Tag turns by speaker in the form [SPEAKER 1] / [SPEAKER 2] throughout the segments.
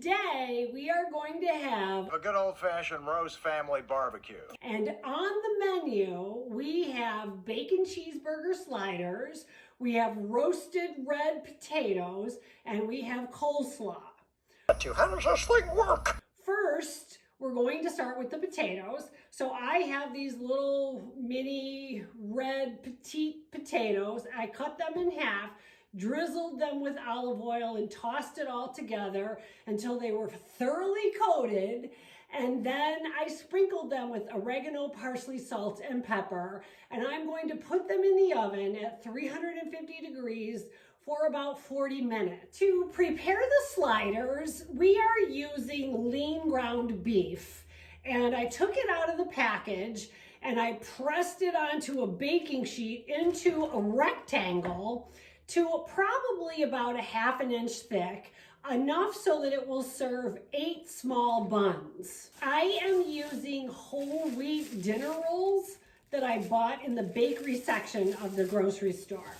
[SPEAKER 1] today we are going to have
[SPEAKER 2] a good old-fashioned Rose family barbecue.
[SPEAKER 1] And on the menu, we have bacon cheeseburger sliders, we have roasted red potatoes, and we have coleslaw.
[SPEAKER 2] How does this thing work?
[SPEAKER 1] First, we're going to start with the potatoes. So I have these little mini red petite potatoes. I cut them in half, drizzled them with olive oil, and tossed it all together until they were thoroughly coated. And then I sprinkled them with oregano, parsley, salt, and pepper. And I'm going to put them in the oven at 350 degrees for about 40 minutes. To prepare the sliders, we are using lean ground beef. And I took it out of the package and I pressed it onto a baking sheet into a rectangle to probably about a ½ inch thick, enough so that it will serve 8 small buns. I am using whole wheat dinner rolls that I bought in the bakery section of the grocery store.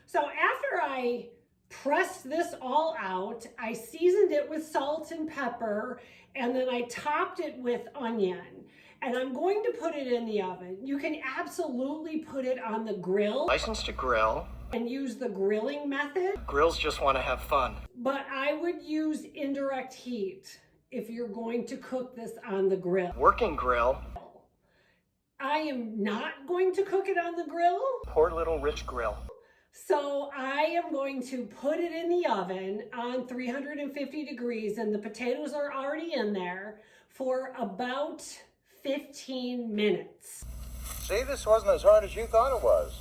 [SPEAKER 1] So after I pressed this all out, I seasoned it with salt and pepper, and then I topped it with onion. And I'm going to put it in the oven. You can absolutely put it on the grill.
[SPEAKER 3] License to grill.
[SPEAKER 1] And use the grilling method.
[SPEAKER 3] Grills just want to have fun.
[SPEAKER 1] But I would use indirect heat if you're going to cook this on the grill.
[SPEAKER 3] Working grill.
[SPEAKER 1] I am not going to cook it on the grill.
[SPEAKER 3] Poor little rich grill.
[SPEAKER 1] So I am going to put it in the oven on 350 degrees, and the potatoes are already in there, for about 15 minutes.
[SPEAKER 2] See, this wasn't as hard as you thought it was.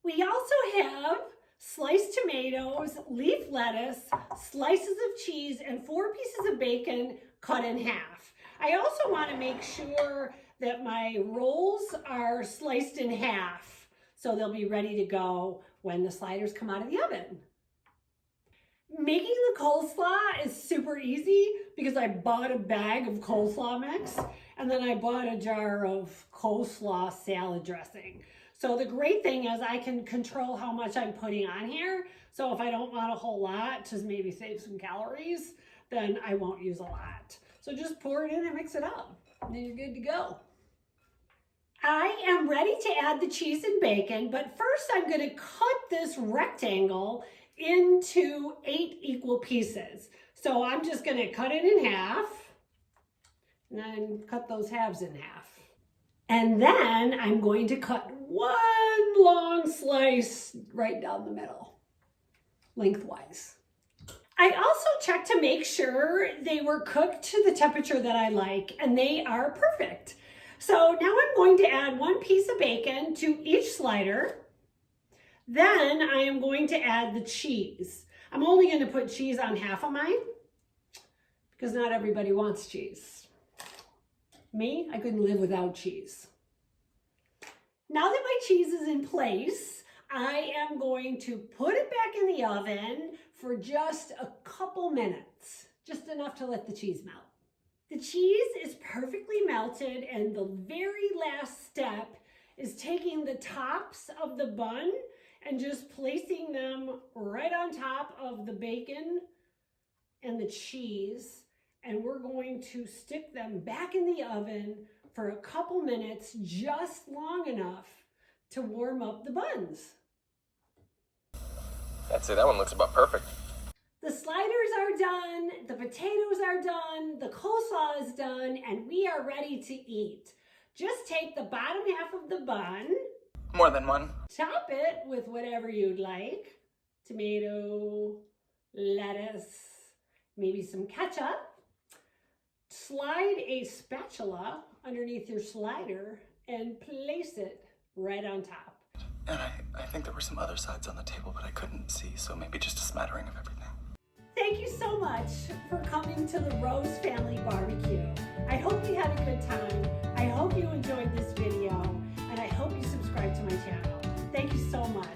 [SPEAKER 1] We also have sliced tomatoes, leaf lettuce, slices of cheese, and 4 pieces of bacon cut in half. I also want to make sure that my rolls are sliced in half, so they'll be ready to go when the sliders come out of the oven. Making the coleslaw is super easy because I bought a bag of coleslaw mix, and then I bought a jar of coleslaw salad dressing. So the great thing is I can control how much I'm putting on here. So if I don't want a whole lot to maybe save some calories, then I won't use a lot. So just pour it in and mix it up, and then you're good to go. I am ready to add the cheese and bacon, but first I'm going to cut this rectangle into 8 equal pieces. So I'm just going to cut it in half, and then cut those halves in half. And then I'm going to cut one long slice right down the middle, lengthwise. I also checked to make sure they were cooked to the temperature that I like, and they are perfect. So now I'm going to add 1 piece of bacon to each slider. Then I am going to add the cheese. I'm only going to put cheese on half of mine because not everybody wants cheese. Me, I couldn't live without cheese. Now that my cheese is in place, I am going to put it back in the oven for just a couple minutes, just enough to let the cheese melt. The cheese is perfectly melted, and the very last step is taking the tops of the bun and just placing them right on top of the bacon and the cheese. And we're going to stick them back in the oven for a couple minutes, just long enough to warm up the buns.
[SPEAKER 3] I'd say that one looks about perfect.
[SPEAKER 1] The sliders are done, the potatoes are done, the coleslaw is done, and we are ready to eat. Just take the bottom half of the bun.
[SPEAKER 3] More than one.
[SPEAKER 1] Top it with whatever you'd like. Tomato, lettuce, maybe some ketchup. Slide a spatula underneath your slider and place it right on top.
[SPEAKER 3] And I think there were some other sides on the table, but I couldn't see, so maybe just a smattering of everything.
[SPEAKER 1] Thank you so much for coming to the Rose Family Barbecue. I hope you had a good time. I hope you enjoyed this video, and I hope you subscribe to my channel. Thank you so much.